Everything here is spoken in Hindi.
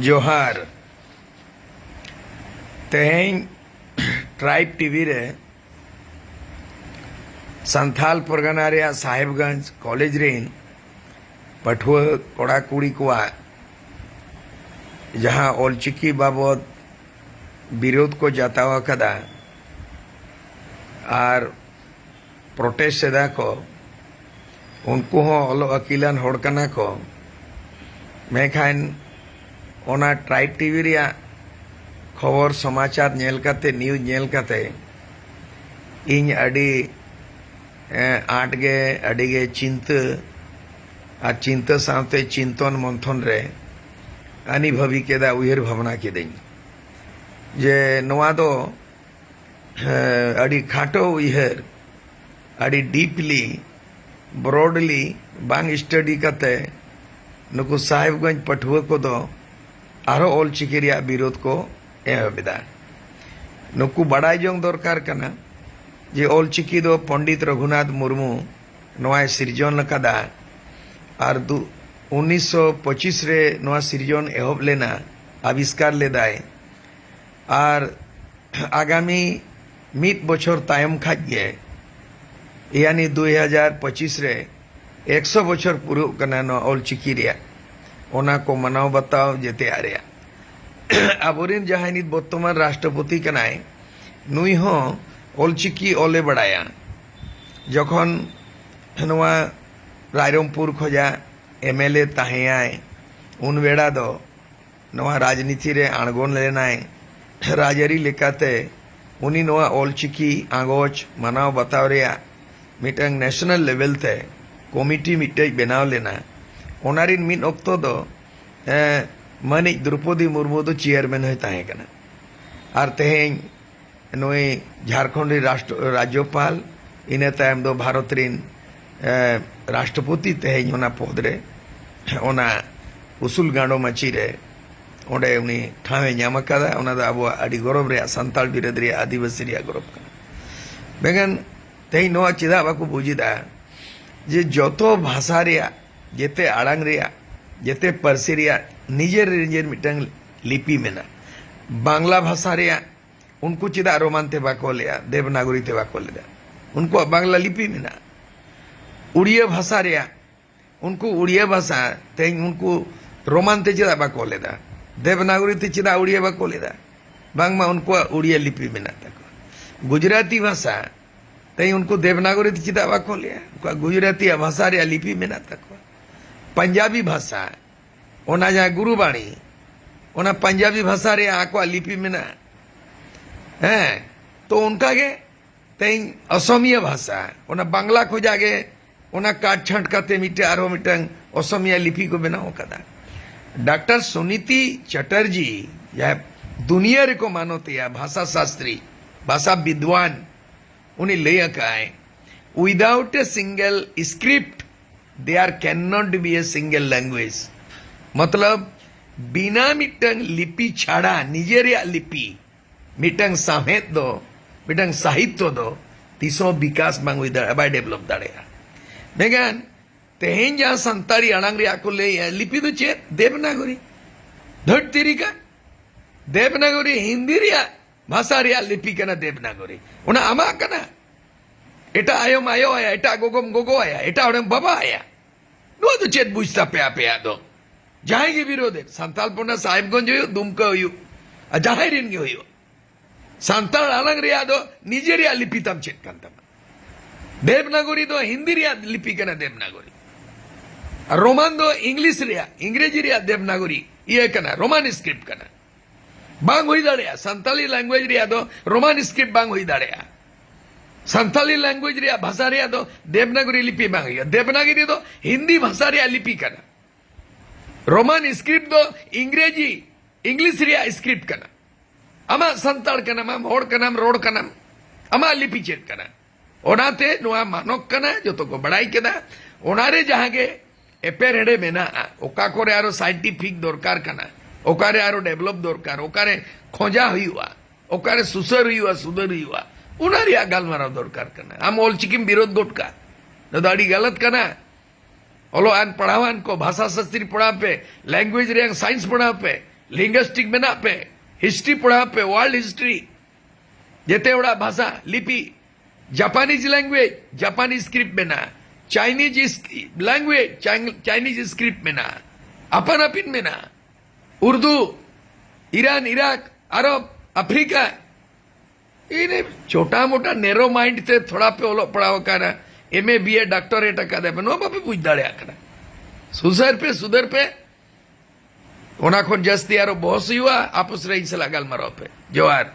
जोहार तेहें ट्राइब टीवी रे संथाल परगना रे साहेबगंज कॉलेज रेन पठुआ कोड़ा कुड़ी को जहां ओलचिकी बाबद विरोध को जतावा कदा और प्रोटेस्ट सेदा को उनको हो ओलो अकीलन होड़ कना को मेखान ओना ट्राइब टीवी रिया खबर समाचार नेल काते न्यूज नेल काते इन अडी आट गे अडी गे चिंता साथे चिंतन मंथन रे आनी भावी केदा उयर भावना केदें जे नवा दो अडी खाटो उयर अडी डीपली ब्रॉडली बांग स्टडी काते नुकु साहेबगंज पठुआ को दो आरो ओलचिकी रिया विरोध को एहबेदा नुकु बड़ाई जोंग दरकार कना जे ओलचिकी दो पंडित रघुनाथ मुर्मू नवा सिरजन लकादा और 1925 रे नवा सिरजन एहब लेना आविष्कार लेदाय और आगामी मित बछर तायम खाजे यानी 2025 रे 100 बछर पुरु कना न ओलचिकी रिया ओना को मनाव बताओ जेते आरिया आबोरिन जहां नित बर्तमान राष्ट्रपति कनाय नुई हो ओलचिकी ओले बड़ाया जखन नवा रायरमपुर खोजा एमएलए ताहेयाय उन वेड़ा दो नवा राजनीति रे आणगोन लेनाय राजरी लेकाते उनी नवा ओलचिकी आगोच मनाव बताव रिया मिटंग नेशनल लेवल ते कमिटी मिटे बनाव लेना ओनारिन मिन ऑक्तो दो मानिक द्रौपदी मुर्मू दो चेयरमैन है ताहे कना और तेहें नोए झारखंड राज्यपाल इने तायम दो भारत रिन राष्ट्रपति तेहें ओना पद रे ओना उसूल गांडो माची रे ओंडे उनी ठावे ᱧᱟᱢ ᱟᱠᱟᱫᱟ ओना दा अबो आडी गौरव रे संताल बिरद रे आदिवासी रे गौरव कना बेगन तेहें नोआ चिदा बाको बुजिदा जे जतो भाषा रे जेते आड़ांग रे जेते पारसी रे निजेर निजेर मिटंग लिपि मेना बांग्ला भाषा रे उनको चिदा रोमानते बाको लेया देवनागरी ते बाको लेदा उनको बांग्ला लिपि मेना उड़िया भाषा रे उनको उड़िया भाषा ते उनको रोमानते चिदा बाको लेदा देवनागरी ते चिदा उड़िया बाको लेदा बांगमा उनको उड़िया लिपि मेना तको गुजराती भाषा ते उनको देवनागरी ते चिदा बाको लेया उनको गुजराती भाषा रे लिपि मेना तको पंजाबी भाषा ओना जहाँ गुरुबाणी ओना पंजाबी भाषा रे आको लिपि मेना है तो उनका के तें असमिया भाषा ओना बांग्ला को जागे ओना काट छंट काते मिटे आरो मिटंग असमिया लिपि को बनाओ कदा डॉक्टर सुनीति चटर्जी या दुनिया रे को मानोते या भाषा शास्त्री भाषा विद्वान उन्हें ले आए without a single script there cannot be a single language मतलब बिना मिटंग लिपि छाड़ा निजेरिया लिपि मिटंग साहेत दो मिटंग साहित्य दो तीसो विकास बांग हुई दाड़े बाय डेवलप दाड़े बेगान तेहें जहाँ संतारी अड़ांग रे आको ले लिपि दो चेत देवनागरी धट तेरी का देवनागरी हिंदी रिया भाषा रिया लिपि कना देवनागरी उना आमा कना एटा आयोम आयो आया एटा गोगोम गोगो आया एटा ओडम बाबा आया नो तो चेत बुझता पे दो जहां के विरोध है संताल पोना साहिबगंज हो दुमका हो जहां रिन के हो संताल अलग रिया दो निजेरिया लिपि तम चेत कंतम देवनागरी दो हिंदी रिया लिपि कना देवनागरी रोमान दो इंग्लिश रिया इंग्रेजी रिया देवनागरी ये कना रोमान स्क्रिप्ट कना बांग हुई दाड़िया संताली लैंग्वेज रिया दो रोमान स्क्रिप्ट बांग हुई दाड़िया संथाली लैंग्वेज रे भाषा रे दो देवनागरी लिपि बांग देवनागरी दो हिंदी भाषा रे लिपि कना रोमान स्क्रिप्ट दो इंग्रेजी इंग्लिश रे स्क्रिप्ट कना अमा संताल कना मा होड़ कना रोड कना अमा लिपि चेक कना ओनाते नोआ मानक कना जतो को बड़ाई केदा ओनारे जहां के एपेर हेडे मेना ओका कोरे आरो साइंटिफिक दरकार कना ओकारे आरो डेवलप दरकार ओकारे खोजा हुआ ओकारे सुसर हुआ सुधर हुआ उनारिया गालमाराव दरकार कना आम ओलचिकीम विरोध गोटका दाड़ी गलत कना ओलो आन पढ़ावान को भाषा शास्त्री पढ़ा पे लैंग्वेज रे साइंस पढ़ा पे लिंग्विस्टिक में ना पे हिस्ट्री पढ़ा पे वर्ल्ड हिस्ट्री जेते बड़ा भाषा लिपि जापानीज लैंग्वेज जापानीज स्क्रिप्ट में ना चाइनीज लैंग्वेज चाइनीज स्क्रिप्ट में ना अपन अपिन में ना उर्दू ईरान इराक अरब अफ्रीका इन्हें छोटा मोटा नेरो माइंड से थोड़ा पे ओलो पढ़ाओ कर एमए बीए डॉक्टरेट अकादे नो बापे पूछ दाड़े आकड़ा सुधर पे ओना खन जस्ती यारो बॉस हुआ आपस रही सला गाल मारो पे जोहार